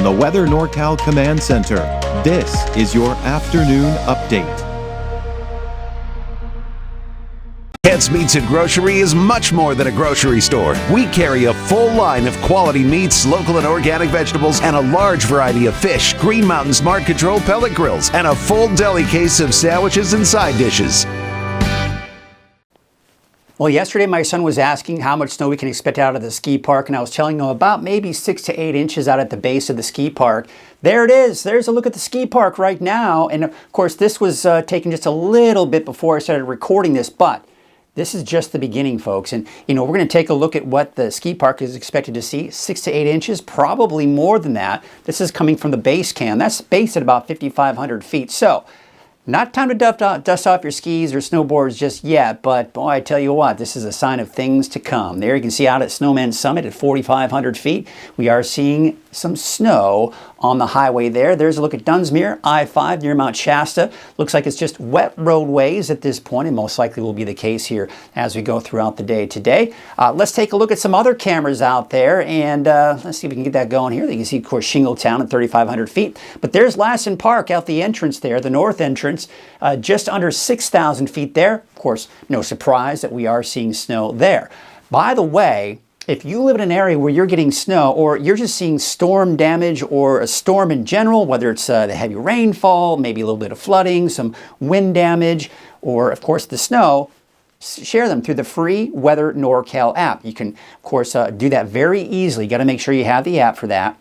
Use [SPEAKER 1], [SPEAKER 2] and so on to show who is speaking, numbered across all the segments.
[SPEAKER 1] the Weather NorCal Command Center, this is your afternoon update.
[SPEAKER 2] Kent's Meats and Grocery is much more than a grocery store. We carry a full line of quality meats, local and organic vegetables, and a large variety of fish, Green Mountain Smart Control pellet grills, and a full deli case of sandwiches and side dishes.
[SPEAKER 3] Well, yesterday my son was asking how much snow we can expect out of the ski park, and I was telling him about maybe 6 to 8 inches out at the base of the ski park. There it is. There's a look at the ski park right now. And of course, this was taken just a little bit before I started recording this, but this is just the beginning, folks. And, we're going to take a look at what the ski park is expected to see. 6 to 8 inches, probably more than that. This is coming from the base cam. That's based at about 5,500 feet. So, not time to dust off your skis or snowboards just yet, but boy, I tell you what, this is a sign of things to come. There you can see out at Snowman Summit at 4,500 feet, we are seeing some snow on the highway there. There's a look at Dunsmuir, I-5 near Mount Shasta. Looks like it's just wet roadways at this point, and most likely will be the case here as we go throughout the day today. Let's take a look at some other cameras out there, and let's see if we can get that going here. You can see, of course, Shingletown at 3,500 feet. But there's Lassen Park out the entrance there, the north entrance, just under 6,000 feet there. Of course, no surprise that we are seeing snow there. By the way, if you live in an area where you're getting snow, or you're just seeing storm damage or a storm in general, whether it's the heavy rainfall, maybe a little bit of flooding, some wind damage, or of course the snow, share them through the free Weather NorCal app. You can, of course, do that very easily. You got to make sure you have the app for that.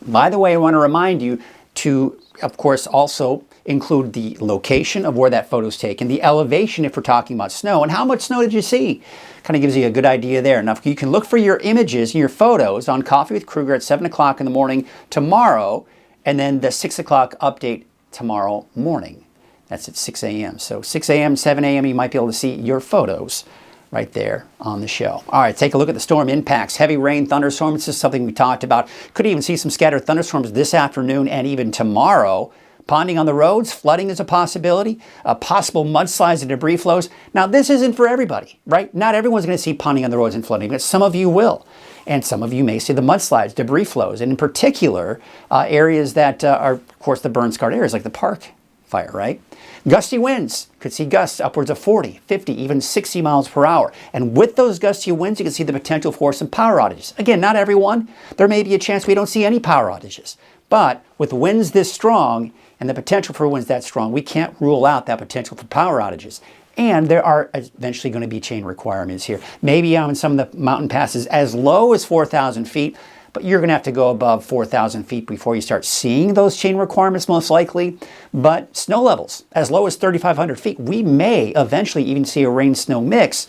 [SPEAKER 3] By the way, I want to remind you to, of course, also include the location of where that photo is taken, the elevation if we're talking about snow, and how much snow did you see? Kind of gives you a good idea there. Now, you can look for your images and your photos on Coffee with Kruger at 7 o'clock in the morning tomorrow, and then the 6 o'clock update tomorrow morning. That's at 6 a.m. So 6 a.m., 7 a.m., you might be able to see your photos right there on the show. All right, take a look at the storm impacts. Heavy rain, thunderstorms, this is something we talked about. Could even see some scattered thunderstorms this afternoon and even tomorrow. Ponding on the roads, flooding is a possibility, possible mudslides and debris flows. Now, this isn't for everybody, right? Not everyone's going to see ponding on the roads and flooding, but some of you will. And some of you may see the mudslides, debris flows, and in particular, areas that are, of course, the burn-scarred areas, like the park fire, right? Gusty winds, could see gusts upwards of 40, 50, even 60 miles per hour. And with those gusty winds, you can see the potential for some power outages. Again, not everyone. There may be a chance we don't see any power outages. But with winds this strong, and the potential for winds that strong, we can't rule out that potential for power outages. And there are eventually going to be chain requirements here. Maybe on some of the mountain passes as low as 4,000 feet, but you're going to have to go above 4,000 feet before you start seeing those chain requirements most likely. But snow levels as low as 3,500 feet, we may eventually even see a rain-snow mix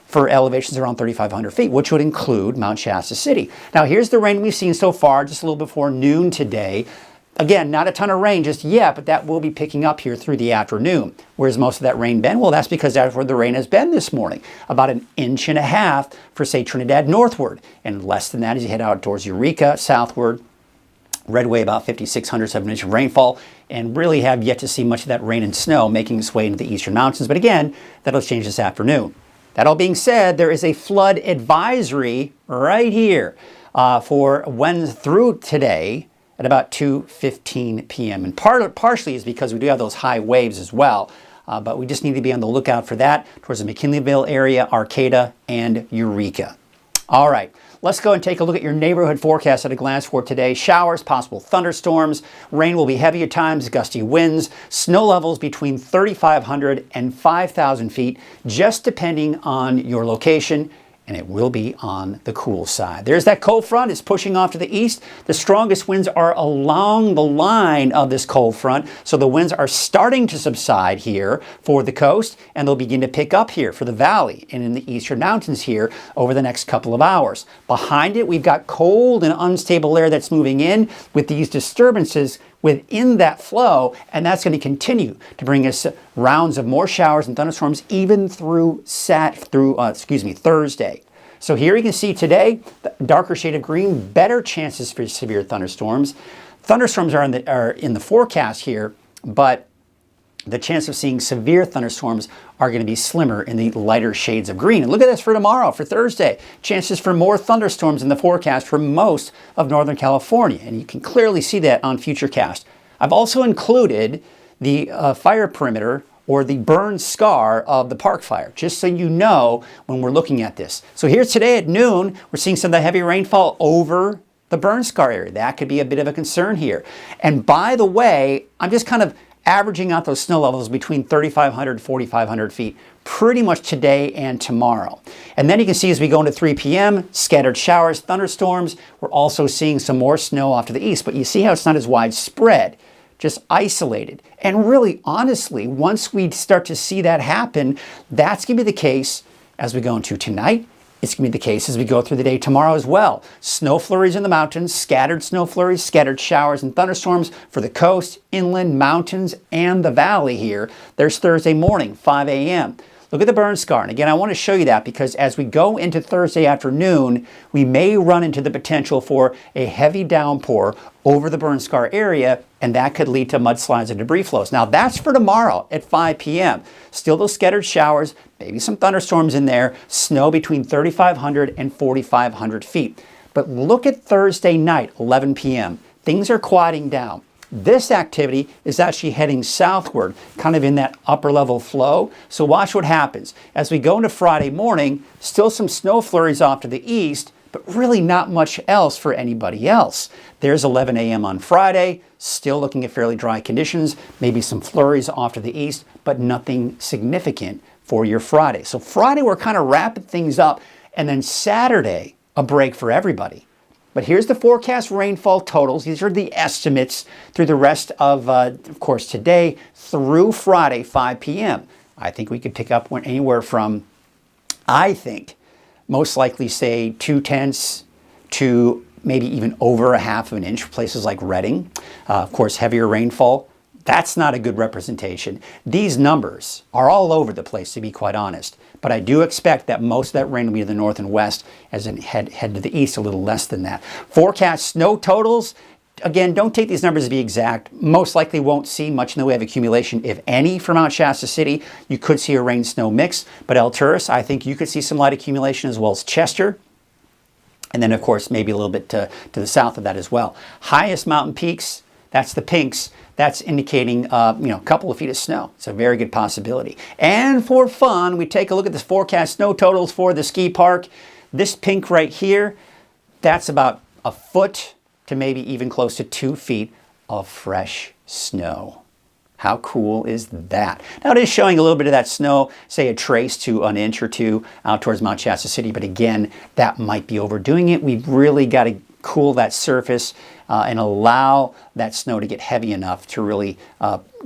[SPEAKER 3] for elevations around 3,500 feet, which would include Mount Shasta City. Now, here's the rain we've seen so far, just a little before noon today. Again, not a ton of rain just yet, but that will be picking up here through the afternoon. Where's most of that rain been? Well, that's because that's where the rain has been this morning. About 1.5 inches for, say, Trinidad northward. And less than that as you head out towards Eureka, southward. Redway, about 5,600, 7 inches of rainfall. And really have yet to see much of that rain and snow making its way into the eastern mountains. But again, that'll change this afternoon. That all being said, there is a flood advisory right here for Wednesday through today at about 2:15 p.m. And partially is because we do have those high waves as well. But we just need to be on the lookout for that towards the McKinleyville area, Arcata, and Eureka. All right, let's go and take a look at your neighborhood forecast at a glance for today. Showers, possible thunderstorms, rain will be heavy at times, gusty winds, snow levels between 3,500 and 5,000 feet, just depending on your location. And it will be on the cool side. There's that cold front. It's pushing off to the east. The strongest winds are along the line of this cold front. So the winds are starting to subside here for the coast, and they'll begin to pick up here for the valley and in the eastern mountains here over the next couple of hours. Behind it, we've got cold and unstable air that's moving in with these disturbances within that flow, and that's going to continue to bring us rounds of more showers and thunderstorms even through Thursday. So here you can see today, the darker shade of green, better chances for severe thunderstorms. Thunderstorms are in the forecast here, but the chance of seeing severe thunderstorms are going to be slimmer in the lighter shades of green. And look at this for tomorrow, for Thursday. Chances for more thunderstorms in the forecast for most of Northern California. And you can clearly see that on Futurecast. I've also included the fire perimeter or the burn scar of the park fire, just so you know when we're looking at this. So here today at noon, we're seeing some of the heavy rainfall over the burn scar area. That could be a bit of a concern here. And by the way, I'm just kind of averaging out those snow levels between 3,500 and 4,500 feet pretty much today and tomorrow. And then you can see as we go into 3 p.m., scattered showers, thunderstorms. We're also seeing some more snow off to the east, but you see how it's not as widespread, just isolated. And really, honestly, once we start to see that happen, that's going to be the case as we go into tonight. It's going to be the case as we go through the day tomorrow as well. Snow flurries in the mountains, scattered snow flurries, scattered showers and thunderstorms for the coast, inland, mountains, and the valley here. There's Thursday morning, 5 a.m. Look at the burn scar. And again, I want to show you that because as we go into Thursday afternoon, we may run into the potential for a heavy downpour over the burn scar area, and that could lead to mudslides and debris flows. Now, that's for tomorrow at 5 p.m. Still those scattered showers, maybe some thunderstorms in there, snow between 3,500 and 4,500 feet. But look at Thursday night, 11 p.m. Things are quieting down. This activity is actually heading southward, kind of in that upper level flow. So watch what happens. As we go into Friday morning, still some snow flurries off to the east, but really not much else for anybody else. There's 11 a.m. on Friday, still looking at fairly dry conditions, maybe some flurries off to the east, but nothing significant for your Friday. So Friday, we're kind of wrapping things up, and then Saturday, a break for everybody. But here's the forecast rainfall totals. These are the estimates through the rest of course, today through Friday, 5 p.m. I think we could pick up anywhere from, I think, most likely say 0.2 to maybe even over 1/2 of an inch for places like Redding. Of course, heavier rainfall. That's not a good representation. These numbers are all over the place, to be quite honest. But I do expect that most of that rain will be to the north and west, as in head to the east, a little less than that. Forecast snow totals. Again, don't take these numbers to be exact. Most likely won't see much in the way of accumulation, if any, from Mount Shasta City. You could see a rain-snow mix. But El Turris, I think you could see some light accumulation, as well as Chester. And then, of course, maybe a little bit to the south of that as well. Highest mountain peaks, that's the pinks. That's indicating, a couple of feet of snow. It's a very good possibility. And for fun, we take a look at the forecast snow totals for the ski park. This pink right here, that's about a foot to maybe even close to 2 feet of fresh snow. How cool is that? Now, it is showing a little bit of that snow, say a trace to an inch or two out towards Mount Shasta City. But again, that might be overdoing it. We've really got to cool that surface and allow that snow to get heavy enough to really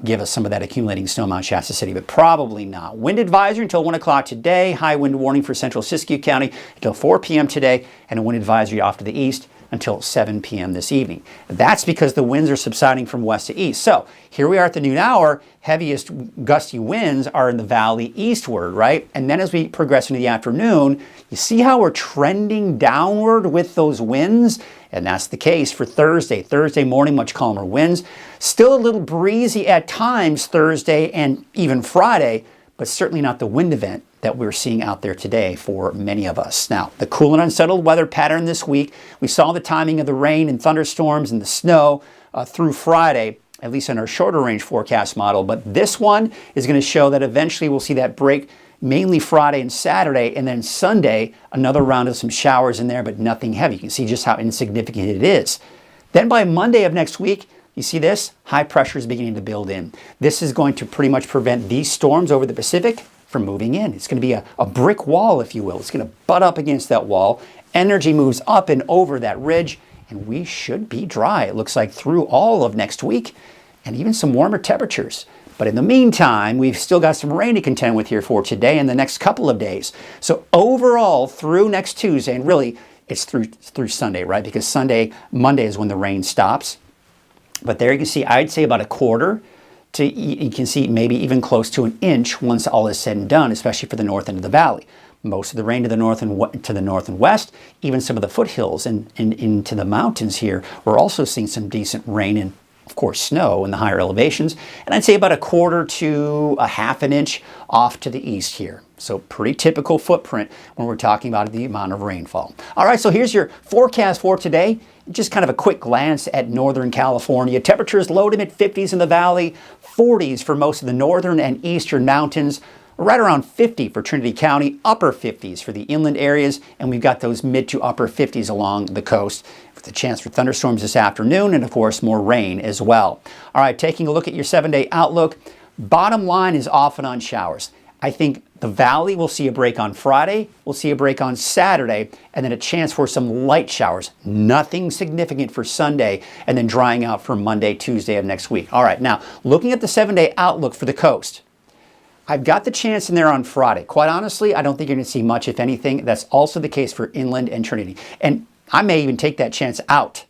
[SPEAKER 3] give us some of that accumulating snow in Mount Shasta City, but probably not. Wind advisory until 1 o'clock today, high wind warning for central Siskiyou County until 4 p.m. today, and a wind advisory off to the east until 7 p.m. this evening. That's because the winds are subsiding from west to east. So here we are at the noon hour, heaviest gusty winds are in the valley eastward, right? And then as we progress into the afternoon, you see how we're trending downward with those winds? And that's the case for Thursday. Thursday morning, much calmer winds. Still a little breezy at times Thursday and even Friday, but certainly not the wind event that we're seeing out there today for many of us. Now, the cool and unsettled weather pattern this week, we saw the timing of the rain and thunderstorms and the snow through Friday, at least in our shorter range forecast model. But this one is going to show that eventually we'll see that break mainly Friday and Saturday, and then Sunday, another round of some showers in there, but nothing heavy. You can see just how insignificant it is. Then by Monday of next week, you see this? High pressure is beginning to build in. This is going to pretty much prevent these storms over the Pacific from moving in. It's going to be a brick wall, if you will. It's going to butt up against that wall. Energy moves up and over that ridge, and we should be dry, it looks like, through all of next week, and even some warmer temperatures. But in the meantime, we've still got some rain to contend with here for today and the next couple of days. So overall, through next Tuesday, and really it's through Sunday, right? Because Monday is when the rain stops. But there you can see, I'd say about a quarter to, you can see maybe even close to an inch once all is said and done, especially for the north end of the valley. Most of the rain to the north and west, even some of the foothills and into the mountains here, we're also seeing some decent rain and of course, snow in the higher elevations, and I'd say about 1/4 to a 1/2 inch off to the east here. So pretty typical footprint when we're talking about the amount of rainfall. All right, so here's your forecast for today. Just kind of a quick glance at Northern California. Temperatures low to mid-50s in the valley, 40s for most of the northern and eastern mountains, right around 50 for Trinity County, upper 50s for the inland areas, and we've got those mid to upper 50s along the coast with a chance for thunderstorms this afternoon and, of course, more rain as well. All right, taking a look at your 7-day outlook, bottom line is off and on showers. I think the valley will see a break on Friday, we'll see a break on Saturday, and then a chance for some light showers. Nothing significant for Sunday, and then drying out for Monday, Tuesday of next week. All right, now looking at the 7-day outlook for the coast, I've got the chance in there on Friday. Quite honestly, I don't think you're going to see much, if anything. That's also the case for inland and Trinity. And I may even take that chance out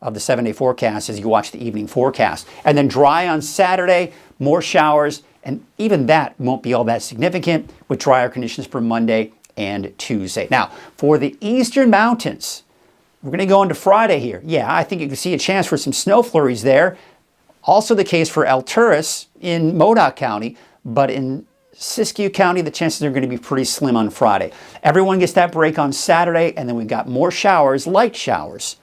[SPEAKER 3] of the 7-day forecast as you watch the evening forecast. And then dry on Saturday, more showers, and even that won't be all that significant with drier conditions for Monday and Tuesday. Now, for the eastern mountains, we're going to go into Friday here. Yeah, I think you can see a chance for some snow flurries there. Also the case for Alturas in Modoc County, but in Siskiyou County, the chances are going to be pretty slim on Friday. Everyone gets that break on Saturday, and then we've got more showers, light showers,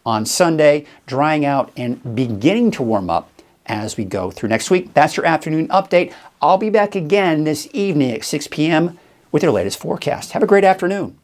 [SPEAKER 3] on Sunday, drying out and beginning to warm up as we go through next week. That's your afternoon update. I'll be back again this evening at 6 p.m. with your latest forecast. Have a great afternoon.